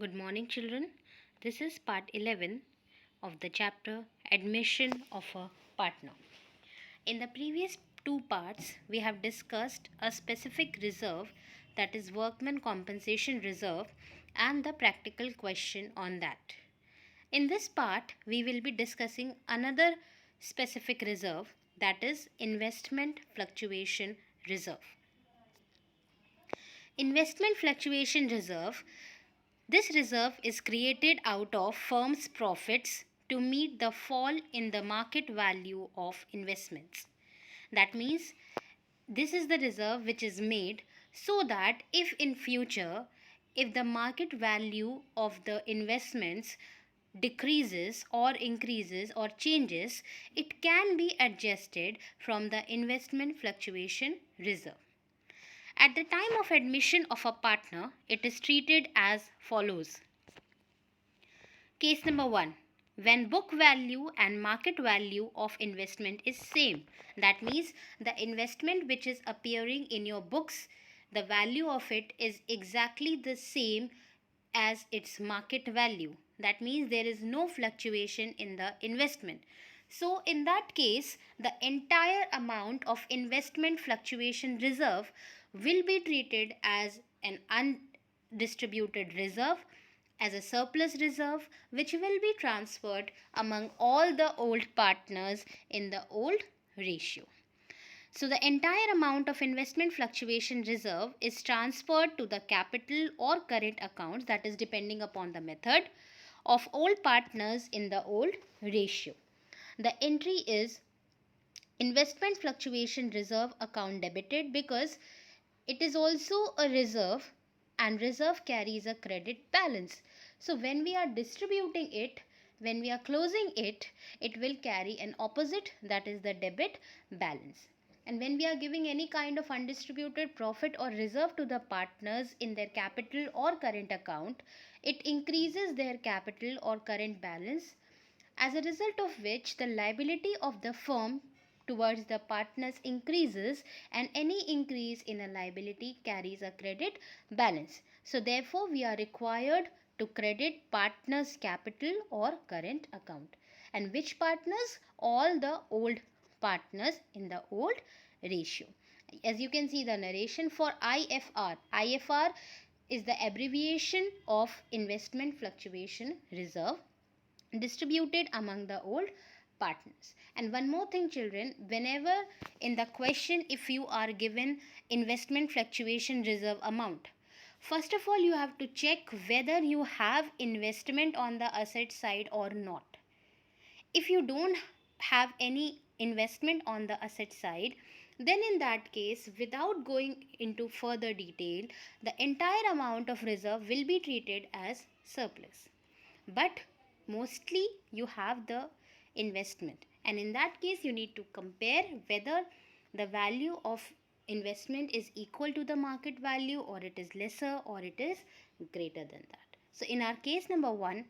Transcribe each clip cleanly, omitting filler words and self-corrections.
Good morning, children. This is part 11 of the chapter Admission of a Partner. In the previous two parts, we have discussed a specific reserve, that is, Workman Compensation Reserve, and the practical question on that. In this part, we will be discussing another specific reserve, that is, Investment Fluctuation Reserve. Investment Fluctuation Reserve. This reserve is created out of firms' profits to meet the fall in the market value of investments. That means this is the reserve which is made so that if in future, if the market value of the investments decreases or increases or changes, it can be adjusted from the investment fluctuation reserve. At the time of admission of a partner, it is treated as follows. Case number 1. When book value and market value of investment is same. That means the investment which is appearing in your books, the value of it is exactly the same as its market value. That means there is no fluctuation in the investment. So in that case, the entire amount of investment fluctuation reserve will be treated as an undistributed reserve, as a surplus reserve, which will be transferred among all the old partners in the old ratio. So the entire amount of investment fluctuation reserve is transferred to the capital or current accounts, that is depending upon the method, of all partners in the old ratio. The entry is investment fluctuation reserve account debited because it is also a reserve and reserve carries a credit balance. So when we are distributing it, when we are closing it, it will carry an opposite, that is the debit balance. And when we are giving any kind of undistributed profit or reserve to the partners in their capital or current account, it increases their capital or current balance, as a result of which the liability of the firm towards the partners increases, and any increase in a liability carries a credit balance. So therefore we are required to credit partners capital or current account. And which partners? All the old partners in the old ratio. As you can see the narration for IFR. IFR is the abbreviation of investment fluctuation reserve distributed among the old partners. And one more thing, children, whenever in the question if you are given investment fluctuation reserve amount, first of all you have to check whether you have investment on the asset side or not. If you don't have any investment on the asset side, then in that case, without going into further detail, the entire amount of reserve will be treated as surplus. But mostly you have the investment, and in that case you need to compare whether the value of investment is equal to the market value, or it is lesser, or it is greater than that. So in our case number 1,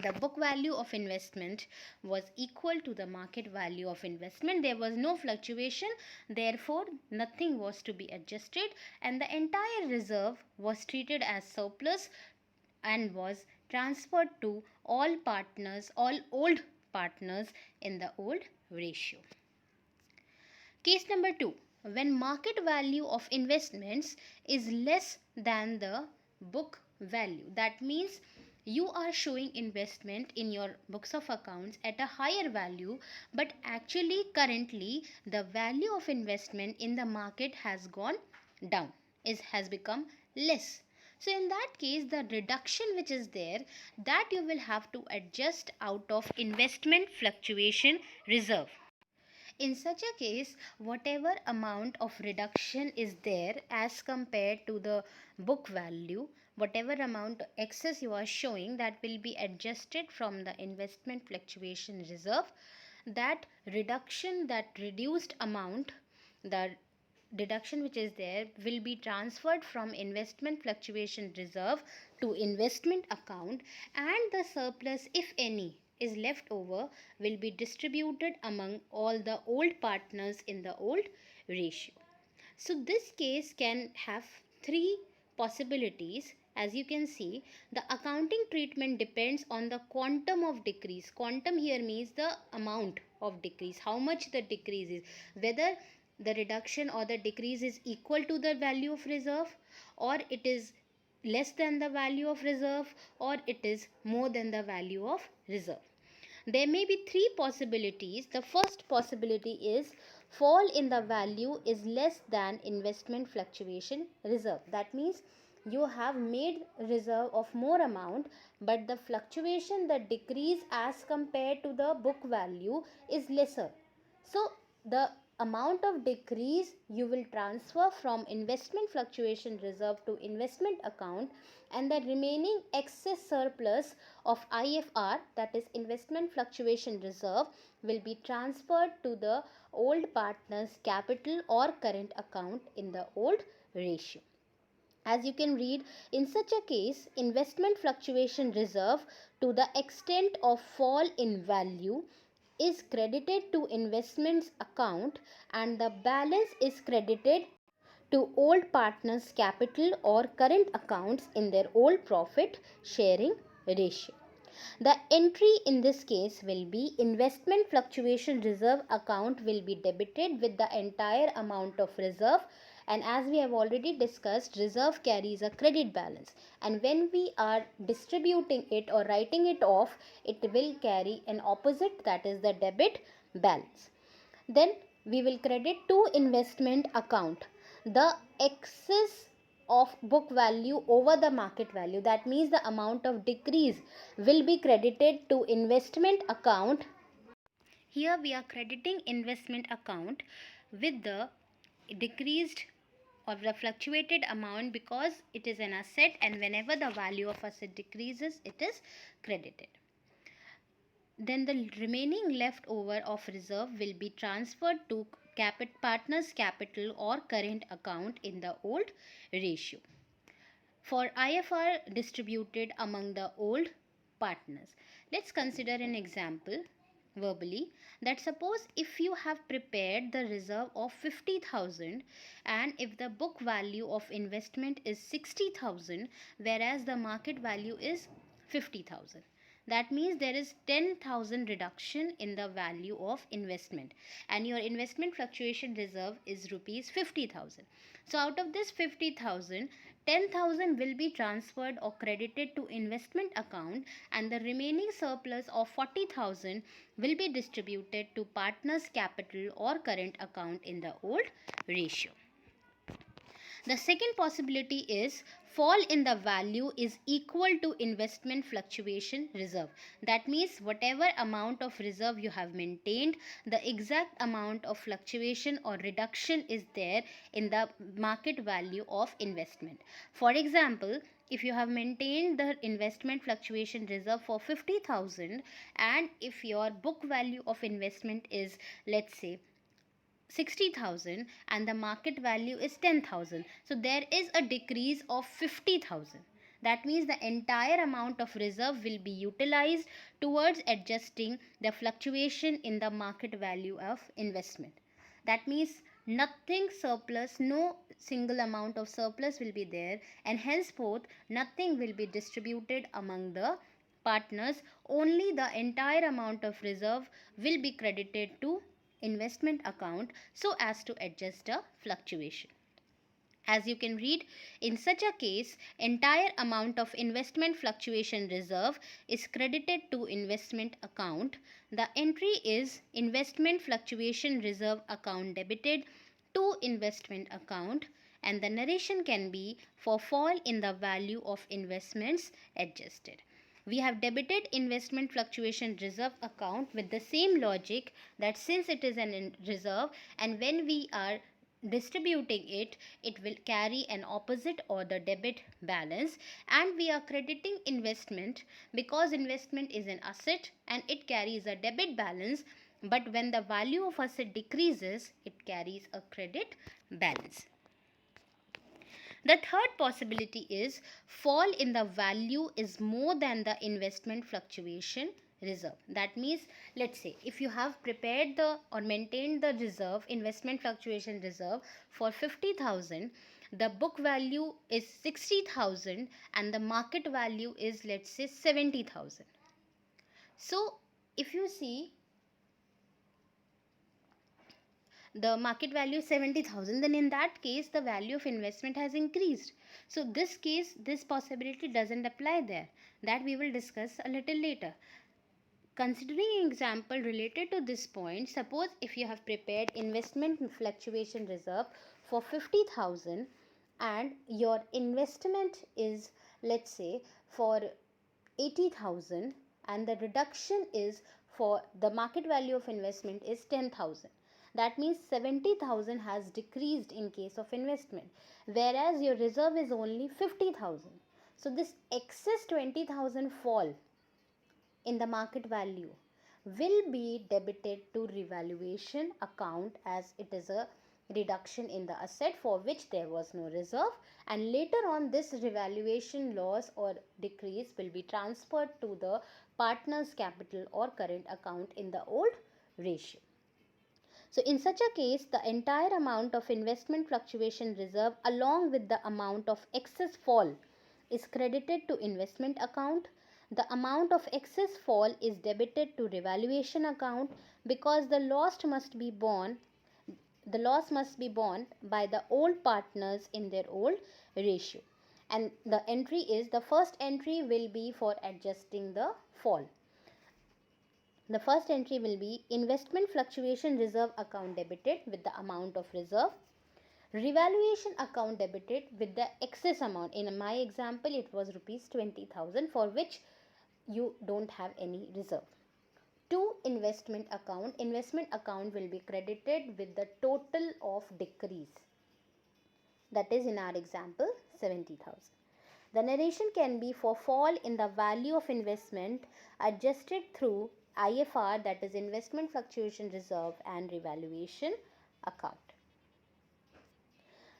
the book value of investment was equal to the market value of investment. There was no fluctuation, therefore nothing was to be adjusted, and the entire reserve was treated as surplus and was transferred to all partners, all old partners in the old ratio. Case number 2. When market value of investments is less than the book value. That means you are showing investment in your books of accounts at a higher value, but actually currently the value of investment in the market has gone down, has become less. So in that case, the reduction which is there, that you will have to adjust out of investment fluctuation reserve. In such a case, whatever amount of reduction is there as compared to the book value, whatever amount excess you are showing, that will be adjusted from the investment fluctuation reserve. That reduction, that reduced amount, the deduction which is there will be transferred from investment fluctuation reserve to investment account, and the surplus, if any, is left over will be distributed among all the old partners in the old ratio. So this case can have three possibilities as you can see, the accounting treatment depends on the quantum of decrease. Quantum here means the amount of decrease, how much the decrease is, whether the reduction or the decrease is equal to the value of reserve, or it is less than the value of reserve, or it is more than the value of reserve. There may be three possibilities. The first possibility is fall in the value is less than investment fluctuation reserve. That means you have made reserve of more amount, but the fluctuation, the decrease as compared to the book value is lesser. So the amount of decrease you will transfer from investment fluctuation reserve to investment account, and the remaining excess surplus of IFR, that is investment fluctuation reserve, will be transferred to the old partner's capital or current account in the old ratio. As you can read, in such a case, investment fluctuation reserve to the extent of fall in value is credited to investments account, and the balance is credited to old partners capital or current accounts in their old profit sharing ratio. The entry in this case will be investment fluctuation reserve account will be debited with the entire amount of reserve, and as we have already discussed, reserve carries a credit balance, and when we are distributing it or writing it off, it will carry an opposite, that is the debit balance. Then we will credit to investment account the excess of book value over the market value. That means the amount of decrease will be credited to investment account. Here we are crediting investment account with the decreased or the fluctuated amount because it is an asset, and whenever the value of asset decreases, it is credited. Then the remaining leftover of reserve will be transferred to partner's capital or current account in the old ratio for IFR distributed among the old partners. Let's consider an example verbally, that suppose if you have prepared the reserve of 50,000 and if the book value of investment is 60,000 whereas the market value is 50,000. That means there is 10,000 reduction in the value of investment, and your investment fluctuation reserve is rupees 50,000. So out of this 50,000, 10,000 will be transferred or credited to investment account, and the remaining surplus of 40,000 will be distributed to partners capital or current account in the old ratio. The second possibility is fall in the value is equal to investment fluctuation reserve. That means whatever amount of reserve you have maintained, the exact amount of fluctuation or reduction is there in the market value of investment. For example, if you have maintained the investment fluctuation reserve for 50,000 and if your book value of investment is, let's say, 60,000 and the market value is 10,000. So there is a decrease of 50,000. That means the entire amount of reserve will be utilized towards adjusting the fluctuation in the market value of investment. That means nothing surplus, no single amount of surplus will be there, and henceforth nothing will be distributed among the partners. Only the entire amount of reserve will be credited to investment account so as to adjust the fluctuation. As you can read, in such a case, entire amount of investment fluctuation reserve is credited to investment account. The entry is investment fluctuation reserve account debited to investment account, and the narration can be for fall in the value of investments adjusted. We have debited investment fluctuation reserve account with the same logic, that since it is an reserve and when we are distributing it, it will carry an opposite or the debit balance, and we are crediting investment because investment is an asset and it carries a debit balance, but when the value of asset decreases, it carries a credit balance. The third possibility is fall in the value is more than the investment fluctuation reserve. That means, let's say if you have prepared the or maintained the reserve, investment fluctuation reserve for 50,000, the book value is 60,000 and the market value is, let's say, 70,000. So if you see the market value is 70,000, then in that case the value of investment has increased. So this case, this possibility doesn't apply there. That we will discuss a little later. Considering an example related to this point, suppose if you have prepared investment fluctuation reserve for 50,000 and your investment is, let's say, for 80,000 and the reduction is for the market value of investment is 10,000. That means 70,000 has decreased in case of investment, whereas your reserve is only 50,000. So this excess 20,000 fall in the market value will be debited to revaluation account, as it is a reduction in the asset for which there was no reserve, and later on this revaluation loss or decrease will be transferred to the partner's capital or current account in the old ratio. So in such a case, the entire amount of investment fluctuation reserve along with the amount of excess fall is credited to investment account. The amount of excess fall is debited to revaluation account because the loss must be borne by the old partners in their old ratio. And the entry is, the first entry will be for adjusting the fall. The first entry will be investment fluctuation reserve account debited with the amount of reserve. Revaluation account debited with the excess amount. In my example, it was rupees 20,000 for which you don't have any reserve. To investment account. Investment account will be credited with the total of decrease. That is in our example 70,000. The narration can be for fall in the value of investment adjusted through IFR, that is investment fluctuation reserve, and revaluation account.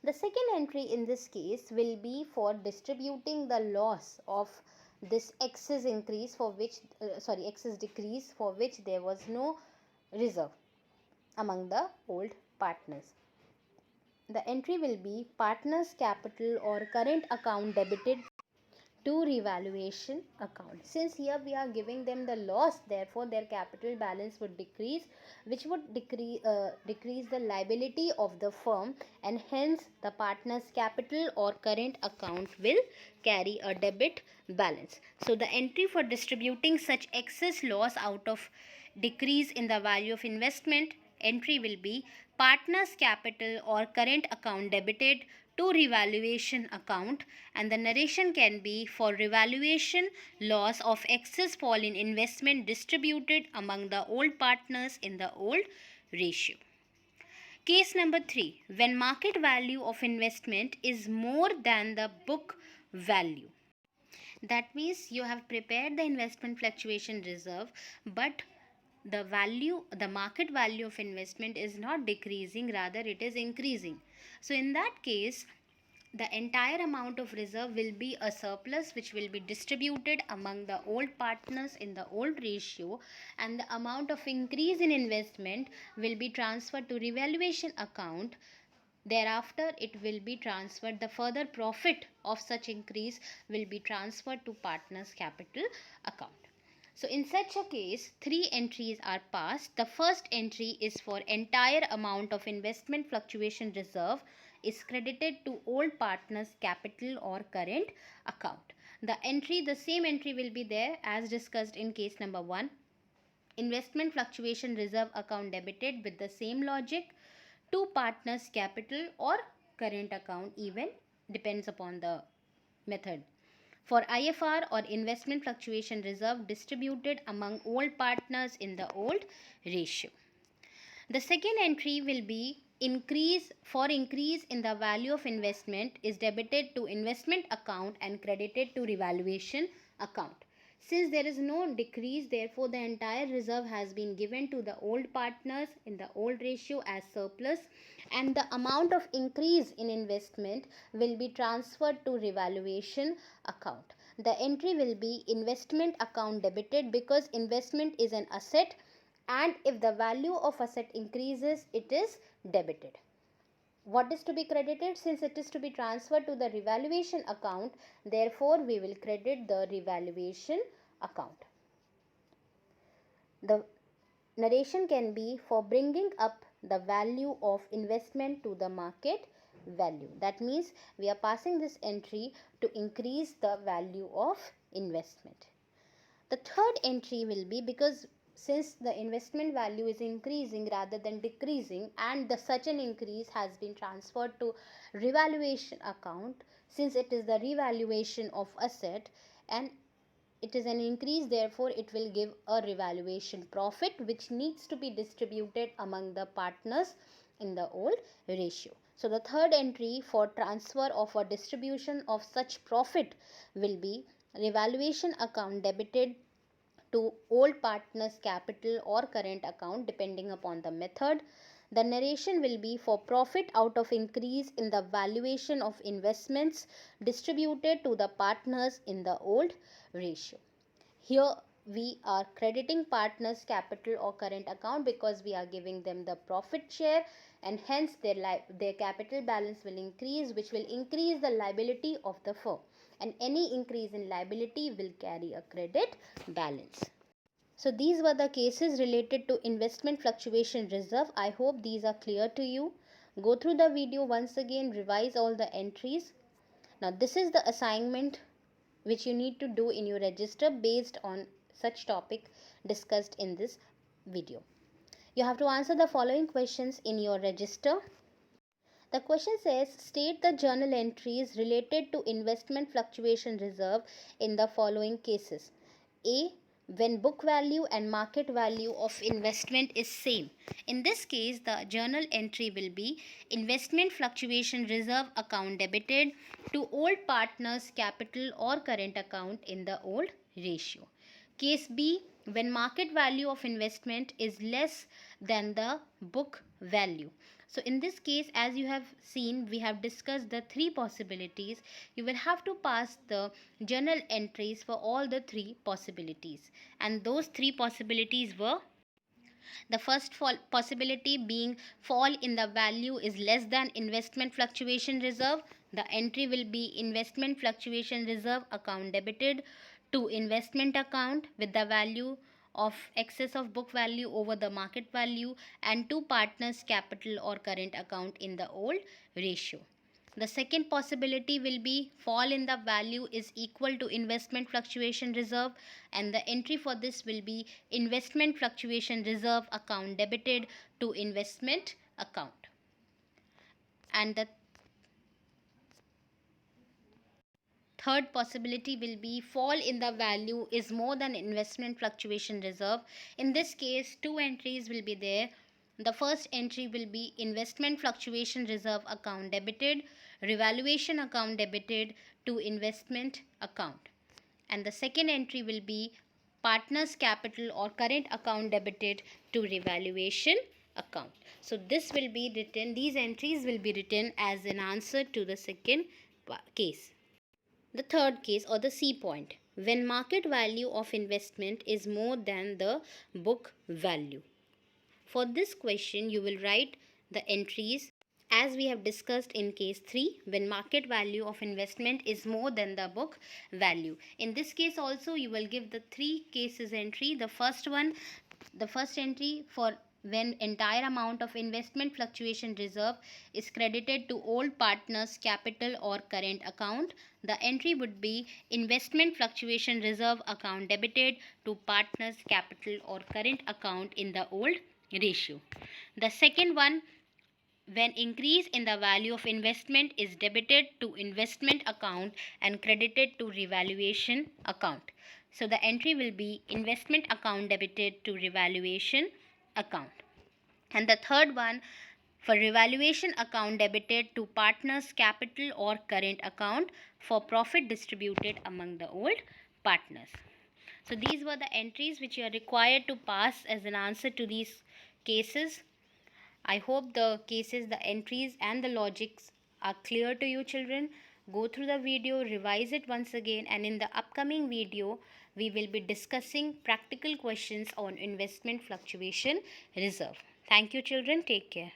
The second entry in this case will be for distributing the loss of this excess increase for which excess decrease for which there was no reserve among the old partners. The entry will be partners capital or current account debited to revaluation account. Since here we are giving them the loss, therefore their capital balance would decrease, which would decrease the liability of the firm, and hence the partner's capital or current account will carry a debit balance. So the entry for distributing such excess loss out of decrease in the value of investment, entry will be partner's capital or current account debited to revaluation account, and the narration can be for revaluation loss of excess fall in investment distributed among the old partners in the old ratio. Case number 3, when market value of investment is more than the book value. That means you have prepared the investment fluctuation reserve, but the market value of investment is not decreasing, rather it is increasing. So in that case, the entire amount of reserve will be a surplus which will be distributed among the old partners in the old ratio, and the amount of increase in investment will be transferred to revaluation account. Thereafter, it will be transferred. The further profit of such increase will be transferred to partners capital account. So in such a case, 3 entries are passed. The first entry is for entire amount of investment fluctuation reserve is credited to old partners capital or current account. The same entry will be there as discussed in case number 1. Investment fluctuation reserve account debited with the same logic to partners capital or current account, even depends upon the method. For IFR or investment fluctuation reserve distributed among old partners in the old ratio. The second entry will be increase in the value of investment is debited to investment account and credited to revaluation account. Since there is no decrease, therefore the entire reserve has been given to the old partners in the old ratio as surplus, and the amount of increase in investment will be transferred to revaluation account. The entry will be investment account debited because investment is an asset, and if the value of asset increases, it is debited. what is to be credited? Since it is to be transferred to the revaluation account, therefore we will credit the revaluation account. The narration can be for bringing up the value of investment to the market value. That means we are passing this entry to increase the value of investment. The third entry will be, because since the investment value is increasing rather than decreasing, and such an increase has been transferred to revaluation account, since it is the revaluation of asset and it is an increase, therefore it will give a revaluation profit which needs to be distributed among the partners in the old ratio. So the third entry for transfer of a distribution of such profit will be revaluation account debited to old partners capital or current account depending upon the method. The narration will be for profit out of increase in the valuation of investments distributed to the partners in the old ratio. Here we are crediting partners capital or current account because we are giving them the profit share, and hence their capital balance will increase, which will increase the liability of the firm, and any increase in liability will carry a credit balance. So these were the cases related to investment fluctuation reserve. I hope these are clear to you. Go through the video once again, revise all the entries. Now this is the assignment which you need to do in your register based on such topic discussed in this video. You have to answer the following questions in your register. The question says, state the journal entries related to investment fluctuation reserve in the following cases. A. When book value and market value of investment is same. In this case, the journal entry will be investment fluctuation reserve account debited to old partners capital or current account in the old ratio. Case B, when market value of investment is less than the book value. So in this case, as you have seen, we have discussed the three possibilities. You will have to pass the journal entries for all the three possibilities. And those three possibilities were: the first possibility being fall in the value is less than investment fluctuation reserve. The entry will be investment fluctuation reserve account debited to investment account with the value of excess of book value over the market value and two partners capital or current account in the old ratio. The second possibility will be fall in the value is equal to investment fluctuation reserve, and the entry for this will be investment fluctuation reserve account debited to investment account. And the third possibility will be fall in the value is more than investment fluctuation reserve. In this case, two entries will be there. The first entry will be investment fluctuation reserve account debited, revaluation account debited to investment account. And the second entry will be partners capital or current account debited to revaluation account. So this will be written, these entries will be written as an answer to the second case. The third case, or the C point, when market value of investment is more than the book value. For this question, you will write the entries as we have discussed in case 3, when market value of investment is more than the book value. In this case also, you will give the 3 cases entry. The first entry for when entire amount of investment fluctuation reserve is credited to old partners capital or current account. The entry would be investment fluctuation reserve account debited to partners capital or current account in the old ratio. The second one, when increase in the value of investment is debited to investment account and credited to revaluation account. So the entry will be investment account debited to revaluation account. And the third one, for revaluation account debited to partners capital or current account for profit distributed among the old partners. So these were the entries which you are required to pass as an answer to these cases. I hope the cases, the entries and the logics are clear to you children. Go through the video, revise it once again, and in the upcoming video we will be discussing practical questions on investment fluctuation reserve. Thank you children. Take care.